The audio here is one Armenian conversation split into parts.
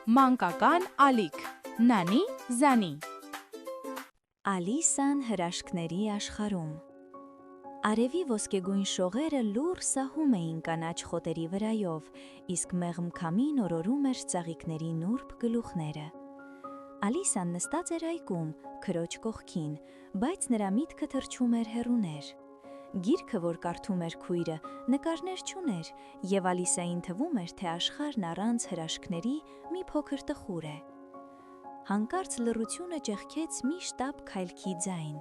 Մանկական ալիք, նանի զանի։ Ալիսան հրաշքների աշխարհում։ Արևի ոսկեգույն շողերը լուռ սահում էին կանաչ խոտերի վրայով, իսկ մեղմ քամին օրորում էր ծաղիկների նուրբ գլուխները։ Ալիսան նստած էր այգում, քրոջ կողքին, բայց նրա միտքը թռչում էր հեռուներ։ Գիրքը, որ կարդում էր քույրը, նկարներ չուներ, եւ Ալիսային թվում էր, թե աշխարհն առանց հրաշքների մի փոքր տխուր է։ Հանկարծ լռությունը ճեղքեց մի շտապ քայլքի ձայն։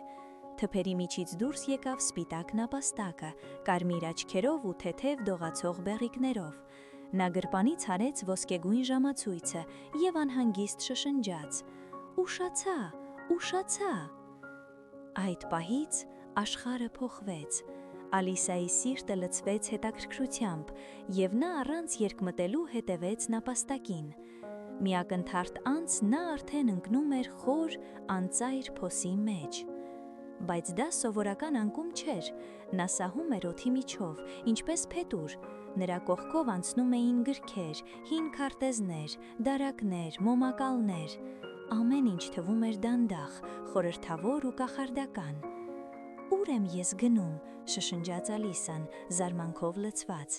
Թփերի միջից դուրս եկավ սպիտակ նապաստակը, կարմիր աչքերով ու թեթև դողացող բեղիկներով։ Նա գրպանից հարեց ոսկեգույն ժամացույցը եւ անհանգիստ շշնջաց. «Ուշացա, ուշացա»։ Այդ պահից աշխարհը փոխվեց։ Ալիսայի սիրտը լցվեց հետաքրքրությամբ, եւ նա առանց երկմտելու հետևեց նապաստակին։ Մի ակնթարթ անց նա արդեն ընկնում էր խոր, անծայր փոսի մեջ։ Բայց դա սովորական անկում չէր, նա սահում էր օդի միջով, ինչպես փետուր։ Նրա կողքով անցնում էին գրքեր, հին քարտեզներ, դարակներ, մոմակալներ։ Ամեն ինչ թվում էր դանդաղ, խորհրդավոր ու կախարդական։ «Ուր եմ ես գնում», շշնջաց Ալիսան, զարմանքով լցված։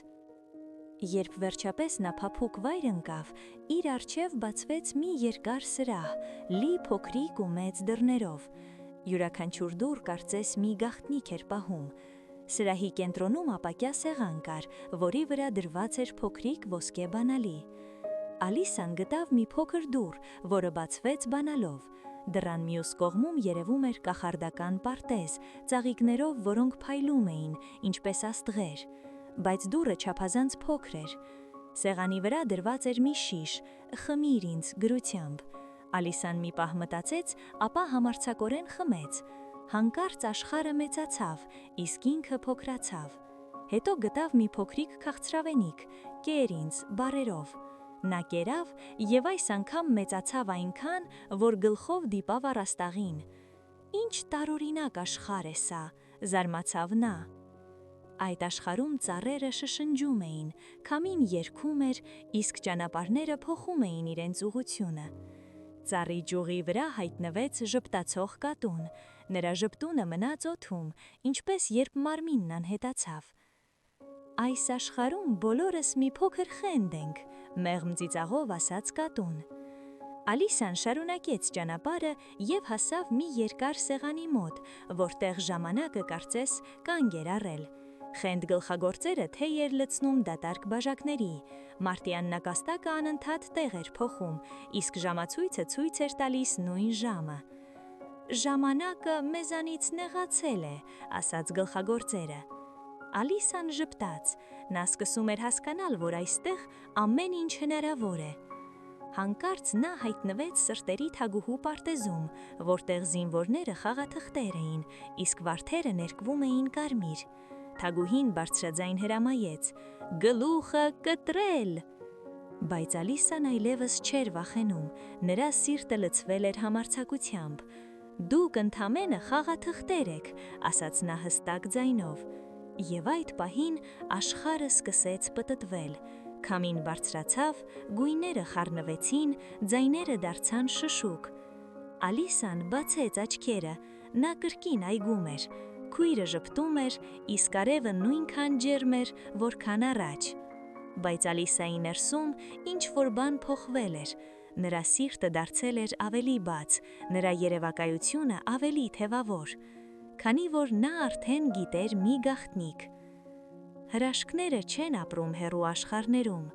Երբ վերջապես նա փափուկ վայր ընկավ, իր առջև բացվեց մի երկար սրահ, լի փոքրիկ ու մեծ դռներով։ Յուրաքանչյուր դուռ կարծես մի գաղտնիք էր պահում։ Սրահի կենտրոնում ապակյա սեղան կար, որի վրա դրված էր փոքրիկ ոսկե բանալի։ Ալիսան գտավ մի փոքր դուռ, որը բացվեց բանալով։ Դռան մյուս կողմում երևում էր կախարդական պարտեզ, ծաղիկներով, որոնք փայլում էին, ինչպես աստղեր, բայց դուռը չափազանց փոքր էր։ Սեղանի վրա դրված էր մի շիշ, «Խմիր ինձ» գրությամբ։ Ալիսան մի պահ մտածեց, ապա համարձակորեն խմեց։ Հանկարծ աշխարհը մեծացավ, իսկ ինքը փոքրացավ։ Հետո գտավ մի փոքրիկ քաղցրավենիք, «Կեր ինձ» բառերով։ Նա կերավ եւ այս անգամ մեծացավ այնքան, որ գլխով դիպավ առաստաղին։ «Ինչ տարօրինակ աշխարհ է սա», զարմացավ նա։ Այդ աշխարհում ծառերը շշնջում էին, քամին երգում էր, իսկ ճանապարհները փոխում էին իրենց ուղղությունը։ Ծառի ճյուղի վրա հայտնվեց ժպտացող կատուն։ Նրա ժպտունը մնաց օդում, ինչպես երբ մարմինն անհետացավ։ «Այս աշխարհում բոլորս մի փոքր խենդ ենք», մեղմ ծիծաղով ասաց կատուն։ Ալիսան շարունակեց ճանապարհը եւ հասավ մի երկար սեղանի մոտ, որտեղ ժամանակը կարծես կանգ էր առել։ Խենդ գլխագործերը թեյ էր լցնում դատարկ բաժակների, մարտյան նակաստակը անընդհատ տեղ էր փոխում, իսկ ժամացույցը ցույց էր տալիս նույն ժամը։ «Ժամանակը մեզանից նեղացել է», ասաց գլխագործերը։ Ալիսան ժպտաց։ Նա սկսում էր հասկանալ, որ այստեղ ամեն ինչ հնարավոր է։ Հանկարծ նա հայտնվեց սրտերի թագուհու պարտեզում, որտեղ զինվորները խաղաթղթեր էին, իսկ վարդերը ներկվում էին կարմիր։ Թագուհին բարձրաձայն հրամայեց. «Գլուխը կտրել»։ Բայց Ալիսան այլևս չէր վախենում, նրա սիրտը լցվել էր համարձակությամբ։ «Դուք ընդամենը խաղաթղթեր եք», ասաց նա հստակ ձայնով։ Եվ այդ պահին աշխարհը սկսեց պտտվել։ Քամին բարձրացավ, գույները խառնվեցին, ձայները դարձան շշուկ։ Ալիսան բացեց աչքերը, նա կրկին այգում էր։ Քույրը ժպտում էր, իսկ արևը նույնքան ջերմ էր, որքան առաջ։ Բայց Ալիսայի ներսում ինչ-որ բան փոխվել էր։ Նրա սիրտը դարձել էր ավելի բաց, նրա երևակայությունը ավելի թևավոր, քանի որ նա արդեն գիտեր մի գաղտնիք։ Հրաշքները չեն ապրում հեռու աշխարհներում,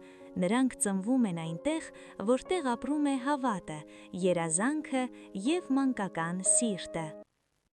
նրանք ծնվում են այնտեղ, որտեղ ապրում է հավատը, երազանքը եւ մանկական սիրտը։